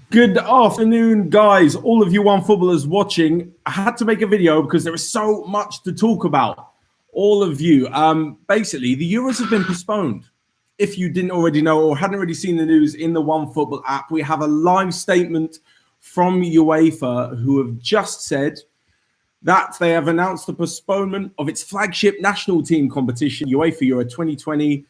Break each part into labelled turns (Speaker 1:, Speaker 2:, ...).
Speaker 1: Good afternoon, guys. All of you Onefootballers watching. I had to make a video because there is so much to talk about. All of you. Basically, the Euros have been postponed. If you didn't already know or hadn't already seen the news in the Onefootball app, we have a live statement from UEFA who have just said that they have announced the postponement of its flagship national team competition, UEFA Euro 2020,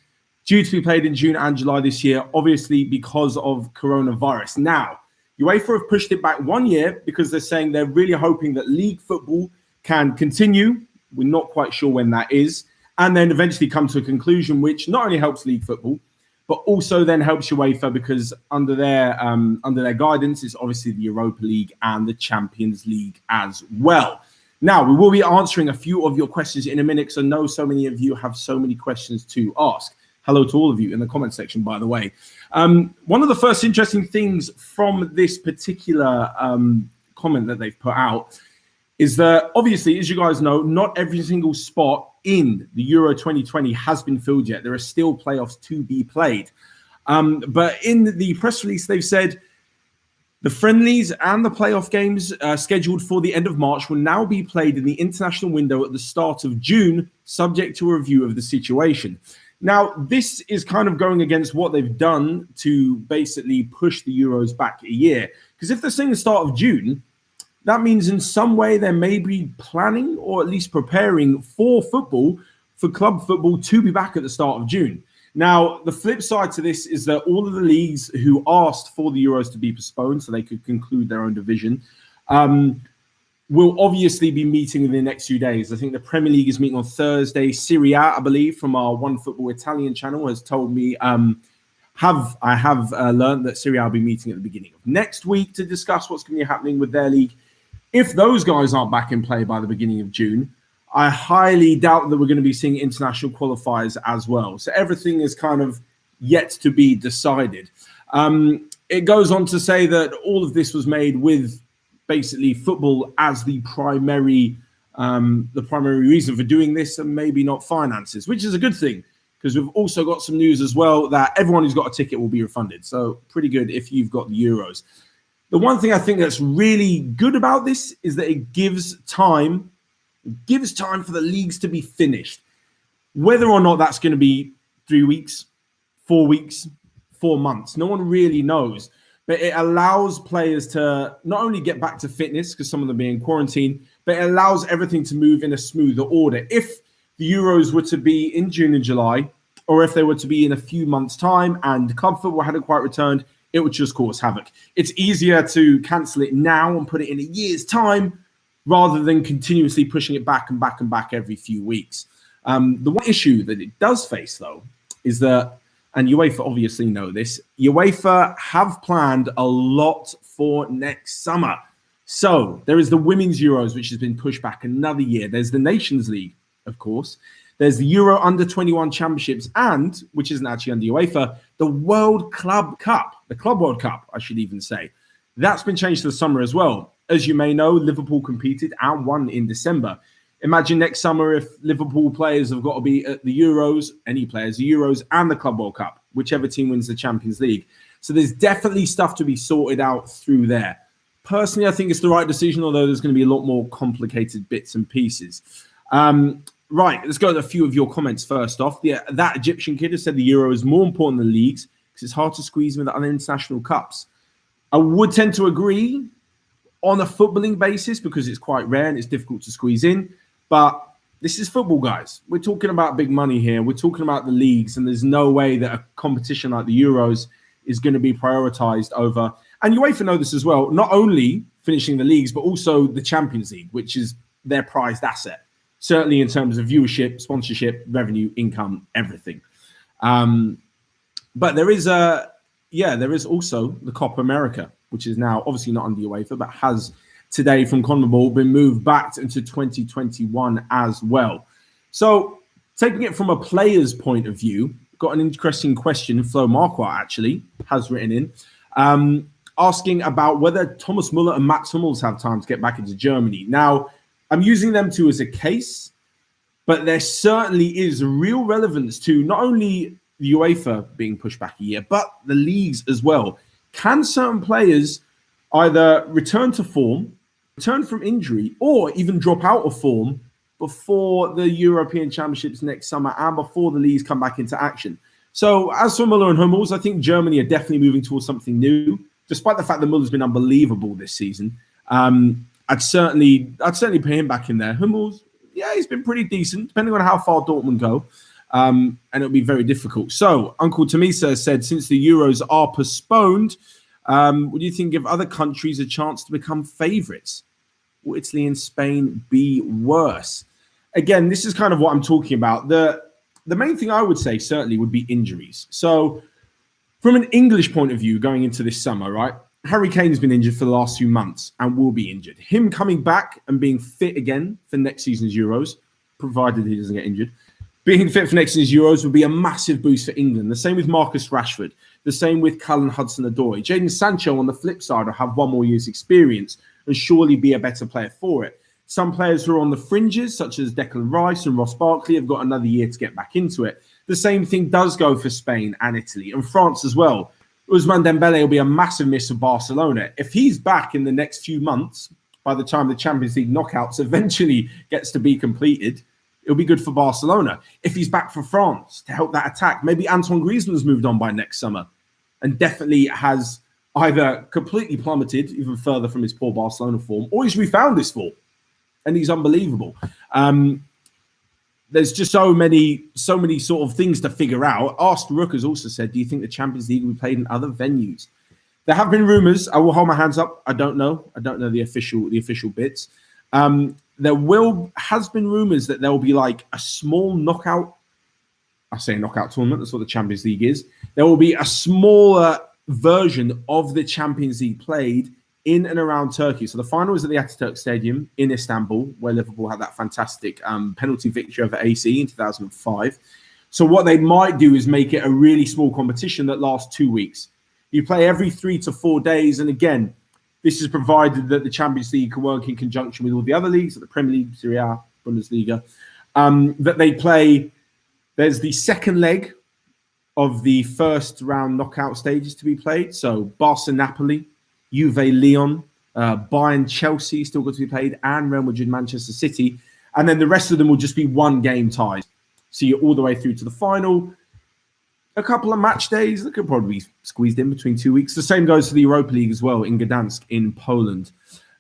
Speaker 1: due to be played in June and July this year, obviously because of coronavirus. Now, UEFA have pushed it back 1 year because they're saying they're really hoping that league football can continue. We're not quite sure when that is. And then eventually come to a conclusion, which not only helps league football, but also then helps UEFA because under their guidance, it's obviously the Europa League and the Champions League as well. Now, we will be answering a few of your questions in a minute because I know so many of you have so many questions to ask. Hello to all of you in the comment section, by the way. One of the first interesting things from this particular comment that they've put out is that, obviously, as you guys know, not every single spot in the Euro 2020 has been filled yet. There are still playoffs to be played. But in the press release, they've said the friendlies and the playoff games scheduled for the end of March will now be played in the international window at the start of June, subject to a review of the situation. Now, this is kind of going against what they've done to basically push the Euros back a year. Because if they're saying the start of June, that means in some way they may be planning or at least preparing for football, for club football, to be back at the start of June. Now, the flip side to this is that all of the leagues who asked for the Euros to be postponed so they could conclude their own division will obviously be meeting in the next few days. I think the Premier League is meeting on Thursday. Serie A, I believe, from our Onefootball Italian channel, has told me I have learned that Serie A will be meeting at the beginning of next week to discuss what's going to be happening with their league. If those guys aren't back in play by the beginning of June, I highly doubt that we're going to be seeing international qualifiers as well. So everything is kind of yet to be decided. It goes on to say that all of this was made with basically football as the primary reason for doing this, and maybe not finances, which is a good thing because we've also got some news as well that everyone who's got a ticket will be refunded. So pretty good if you've got the Euros. The one thing I think that's really good about this is that it gives time for the leagues to be finished. Whether or not that's going to be 3 weeks, 4 weeks, 4 months, no one really knows. But it allows players to not only get back to fitness, because some of them are in quarantine, but it allows everything to move in a smoother order. If the Euros were to be in June and July, or if they were to be in a few months' time and club football hadn't quite returned, it would just cause havoc. It's easier to cancel it now and put it in a year's time rather than continuously pushing it back and back and back every few weeks. The one issue that it does face, though, is that, and UEFA obviously know this, UEFA have planned a lot for next summer. So there is the Women's Euros, which has been pushed back another year. There's the Nations League, of course. There's the Euro Under-21 Championships and, which isn't actually under UEFA, the World Club Cup, the Club World Cup, I should even say. That's been changed to the summer as well. As you may know, Liverpool competed and won in December. Imagine next summer if Liverpool players have got to be at the Euros, any players, the Euros and the Club World Cup, whichever team wins the Champions League. So there's definitely stuff to be sorted out through there. Personally, I think it's the right decision, although there's going to be a lot more complicated bits and pieces. Right, let's go to a few of your comments first off. Yeah, that Egyptian kid has said the Euro is more important than leagues because it's hard to squeeze in with other international cups. I would tend to agree on a footballing basis because it's quite rare and it's difficult to squeeze in. But this is football, guys. We're talking about big money here. We're talking about the leagues, and there's no way that a competition like the Euros is going to be prioritized over. And UEFA know this as well, not only finishing the leagues, but also the Champions League, which is their prized asset, certainly in terms of viewership, sponsorship, revenue, income, everything. But there is also the Copa America, which is now obviously not under UEFA, but has today from CONMEBOL been moved back into 2021 as well. So taking it from a player's point of view, got an interesting question. Flo Marquardt actually has written in, asking about whether Thomas Muller and Mats Hummels have time to get back into Germany. Now, I'm using them two as a case, but there certainly is real relevance to not only the UEFA being pushed back a year, but the leagues as well. Can certain players either return to form, return from injury, or even drop out of form before the European Championships next summer and before the leagues come back into action? So as for Muller and Hummels, I think Germany are definitely moving towards something new, despite the fact that Muller's been unbelievable this season. I'd certainly put him back in there. Hummels, yeah, he's been pretty decent, depending on how far Dortmund go. And it'll be very difficult. So Uncle Tamisa said, since the Euros are postponed, what do you think give other countries a chance to become favourites? Will Italy and Spain be worse? Again, this is kind of what I'm talking about. The main thing I would say certainly would be injuries. So from an English point of view, going into this summer, right? Harry Kane's been injured for the last few months and will be injured. Him coming back and being fit again for next season's Euros, provided he doesn't get injured, being fit for next season's Euros would be a massive boost for England. The same with Marcus Rashford. The same with Callum Hudson-Odoi. Jadon Sancho, on the flip side, will have 1 more year's experience and surely be a better player for it. Some players who are on the fringes, such as Declan Rice and Ross Barkley, have got another year to get back into it. The same thing does go for Spain and Italy and France as well. Ousmane Dembele will be a massive miss of Barcelona. If he's back in the next few months, by the time the Champions League knockouts eventually gets to be completed, it'll be good for Barcelona. If he's back for France to help that attack, maybe Antoine Griezmann's moved on by next summer and definitely has either completely plummeted even further from his poor Barcelona form, or he's refound his form and he's unbelievable. There's just so many sort of things to figure out. Asked Rook has also said, do you think the Champions League will be played in other venues? There have been rumours. I will hold my hands up. I don't know the official bits. There has been rumours that there will be like a small knockout. I say knockout tournament. That's what the Champions League is. There will be a smaller version of the Champions League played in and around Turkey. So the final is at the Ataturk Stadium in Istanbul, where Liverpool had that fantastic penalty victory over AC in 2005. So what they might do is make it a really small competition that lasts 2 weeks. You play every 3 to 4 days. And again, this is provided that the Champions League can work in conjunction with all the other leagues, like the Premier League, Serie A, Bundesliga, that they play. There's the second leg of the first round knockout stages to be played. So Barca, Napoli, Juve, Lyon, Bayern, Chelsea still got to be played, and Real Madrid, Manchester City. And then the rest of them will just be one game ties. So you're all the way through to the final. A couple of match days that could probably be squeezed in between 2 weeks. The same goes for the Europa League as well in Gdansk in Poland.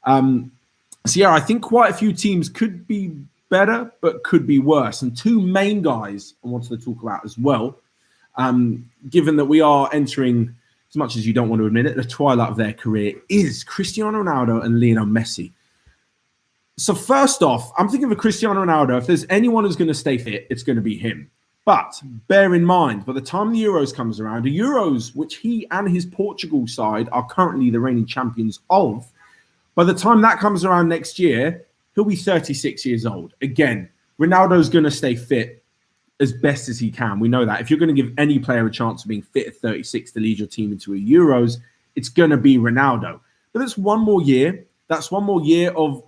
Speaker 1: So yeah, I think quite a few teams could be better, but could be worse. And two main guys I wanted to talk about as well, given that we are entering, as much as you don't want to admit it, the twilight of their career, is Cristiano Ronaldo and Lionel Messi. So first off, I'm thinking of Cristiano Ronaldo. If there's anyone who's going to stay fit, it's going to be him. But bear in mind, by the time the Euros comes around, the Euros, which he and his Portugal side are currently the reigning champions of, by the time that comes around next year, he'll be 36 years old. Again, Ronaldo's going to stay fit as best as he can. We know that. If you're going to give any player a chance of being fit at 36 to lead your team into a Euros, it's going to be Ronaldo. But that's 1 more year. That's 1 more year of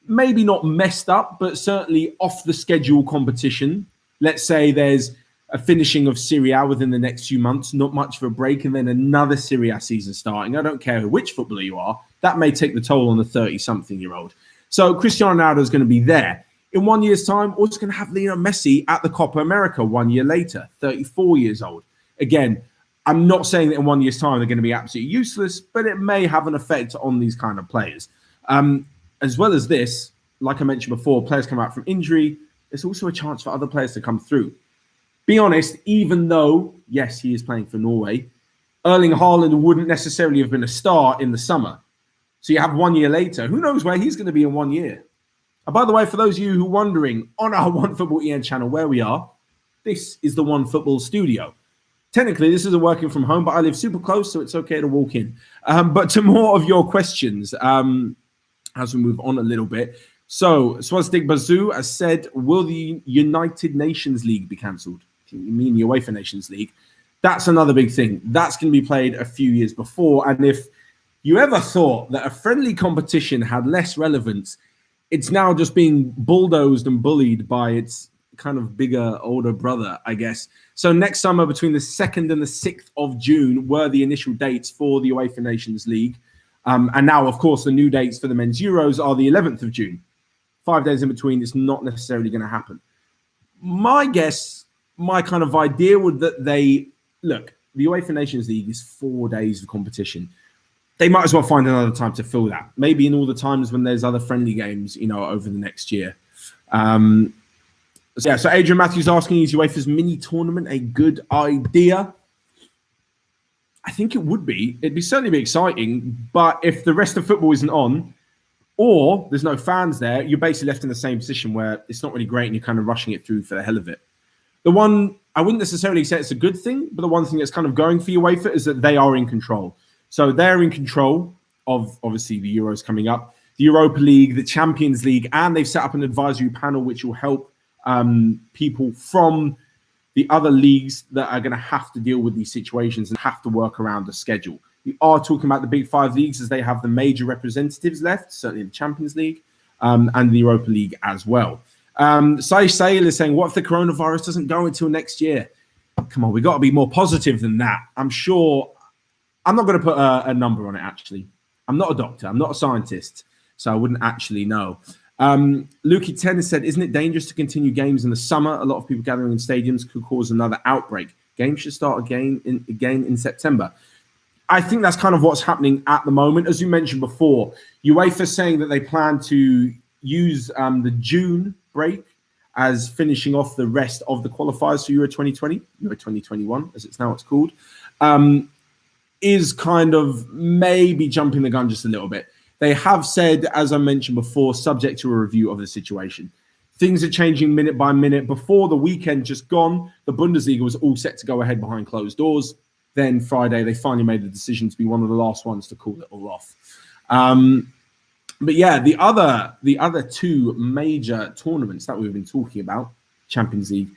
Speaker 1: maybe not messed up, but certainly off the schedule competition. Let's say there's a finishing of Serie A within the next few months, not much of a break, and then another Serie A season starting. I don't care which footballer you are. That may take the toll on the 30-something-year-old. So Cristiano Ronaldo is going to be there. In 1 year's time, also going to have Lionel Messi at the Copa America 1 year later, 34 years old. Again, I'm not saying that in 1 year's time they're going to be absolutely useless, but it may have an effect on these kind of players. As well as this, like I mentioned before, players come out from injury. There's also a chance for other players to come through. Be honest, even though, yes, he is playing for Norway, Erling Haaland wouldn't necessarily have been a star in the summer. So you have 1 year later. Who knows where he's going to be in 1 year? And by the way, for those of you who are wondering, on our Onefootball EN channel where we are, this is the Onefootball studio. Technically, this isn't working from home, but I live super close, so it's okay to walk in. But to more of your questions, as we move on a little bit. So, Swazdig Bazoo has said, will the United Nations League be cancelled? You mean the UEFA Nations League? That's another big thing. That's going to be played a few years before. And if you ever thought that a friendly competition had less relevance, it's now just being bulldozed and bullied by its kind of bigger, older brother, I guess. So next summer, between the 2nd and the 6th of June, were the initial dates for the UEFA Nations League. And now, of course, the new dates for the men's Euros are the 11th of June. 5 days in between, it's not necessarily going to happen. My guess, my kind of idea would that the UEFA Nations League is 4 days of competition. They might as well find another time to fill that. Maybe in all the times when there's other friendly games, over the next year. So Adrian Matthews asking, is UEFA's mini tournament a good idea? I think it would be. It'd certainly be exciting. But if the rest of football isn't on, or there's no fans there, you're basically left in the same position where it's not really great and you're kind of rushing it through for the hell of it. The one, I wouldn't necessarily say it's a good thing, but the one thing that's kind of going for UEFA is that they are in control. So they're in control of, obviously, the Euros coming up, the Europa League, the Champions League, and they've set up an advisory panel which will help people from the other leagues that are going to have to deal with these situations and have to work around the schedule. We are talking about the big 5 leagues as they have the major representatives left, certainly the Champions League and the Europa League as well. Sai Sale is saying, what if the coronavirus doesn't go until next year? Come on, we've got to be more positive than that. I'm not going to put a number on it, actually. I'm not a doctor. I'm not a scientist, so I wouldn't actually know. Lukey 10 has said, isn't it dangerous to continue games in the summer? A lot of people gathering in stadiums could cause another outbreak. Games should start again in September. I think that's kind of what's happening at the moment. As you mentioned before, UEFA saying that they plan to use the June break as finishing off the rest of the qualifiers for Euro 2020, Euro 2021, as it's called, is kind of maybe jumping the gun just a little bit. They have said, as I mentioned before, subject to a review of the situation. Things are changing minute by minute. Before the weekend just gone, the Bundesliga was all set to go ahead behind closed doors. Then Friday, they finally made the decision to be one of the last ones to call it all off. But yeah, the other two major tournaments that we've been talking about, Champions League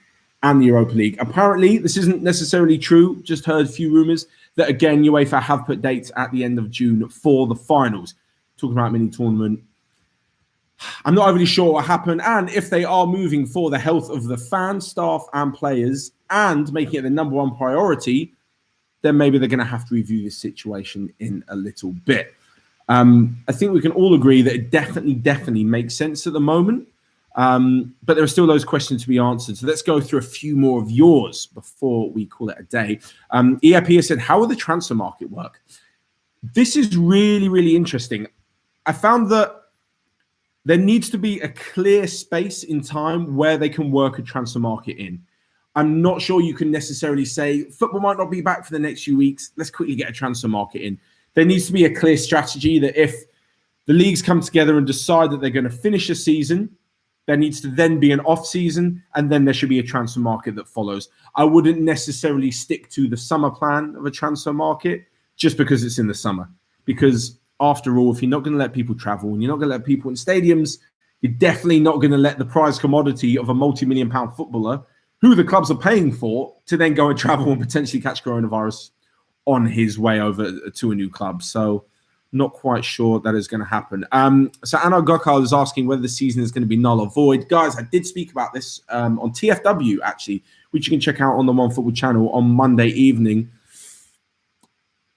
Speaker 1: and the Europa League. Apparently, this isn't necessarily true. Just heard a few rumors that, again, UEFA have put dates at the end of June for the finals. Talking about mini tournament. I'm not overly sure what happened. And if they are moving for the health of the fans, staff and players and making it the number one priority, then maybe they're going to have to review this situation in a little bit. I think we can all agree that it definitely makes sense at the moment. But there are still those questions to be answered. So let's go through a few more of yours before we call it a day. EIP has said, how will the transfer market work? This is really, really interesting. I found that there needs to be a clear space in time where they can work a transfer market in. I'm not sure you can necessarily say football might not be back for the next few weeks. Let's quickly get a transfer market in. There needs to be a clear strategy that if the leagues come together and decide that they're going to finish a season, there needs to then be an off season, and then there should be a transfer market that follows. I wouldn't necessarily stick to the summer plan of a transfer market just because it's in the summer. Because after all, if you're not going to let people travel and you're not going to let people in stadiums, you're definitely not going to let the prize commodity of a multi-million-pound footballer, who the clubs are paying for, to then go and travel and potentially catch coronavirus on his way over to a new club. So not quite sure that is going to happen. So Anna Gokal is asking whether the season is going to be null or void. Guys, I did speak about this on TFW, actually, which you can check out on the Onefootball channel on Monday evening.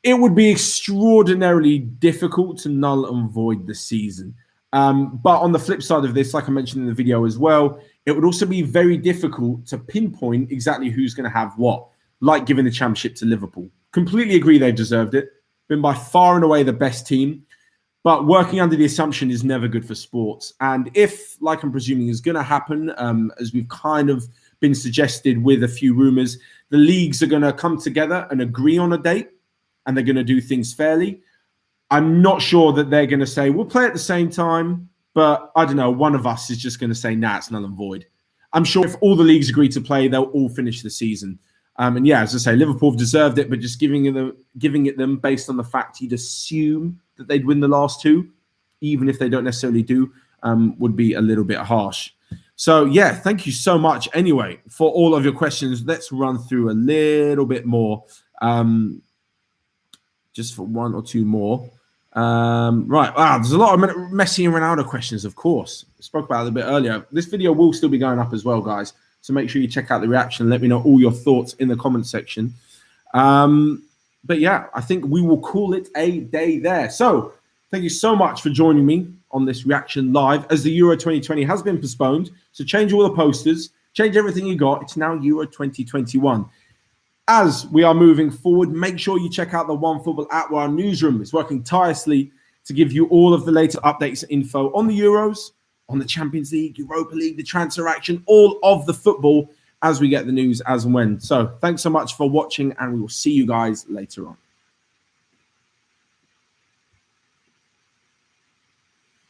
Speaker 1: It would be extraordinarily difficult to null and void the season. But on the flip side of this, like I mentioned in the video as well, it would also be very difficult to pinpoint exactly who's going to have what, like giving the championship to Liverpool. Completely agree they deserved it. Been by far and away the best team. But working under the assumption is never good for sports. And if, like I'm presuming is going to happen, as we've kind of been suggested with a few rumors, the leagues are going to come together and agree on a date, and they're going to do things fairly. I'm not sure that they're going to say, we'll play at the same time, but I don't know, one of us is just going to say, nah, it's null and void. I'm sure if all the leagues agree to play, they'll all finish the season. And yeah, as I say, Liverpool have deserved it, but just giving it them based on the fact you'd assume that they'd win the last two, even if they don't necessarily do, would be a little bit harsh. So yeah, thank you so much anyway for all of your questions. Let's run through a little bit more. Just for one or two more. Right. Wow, there's a lot of Messi and Ronaldo questions, of course. I spoke about it a bit earlier. This video will still be going up as well, guys. So make sure you check out the reaction. Let me know all your thoughts in the comment section. But yeah, I think we will call it a day there. So thank you so much for joining me on this reaction live, as the Euro 2020 has been postponed. So change all the posters, change everything you got. It's now Euro 2021. As we are moving forward, make sure you check out the Onefootball app, where our newsroom is working tirelessly to give you all of the latest updates and info on the Euros, on the Champions League, Europa League, the transfer action, all of the football as we get the news as and when. So thanks so much for watching, and we will see you guys later on.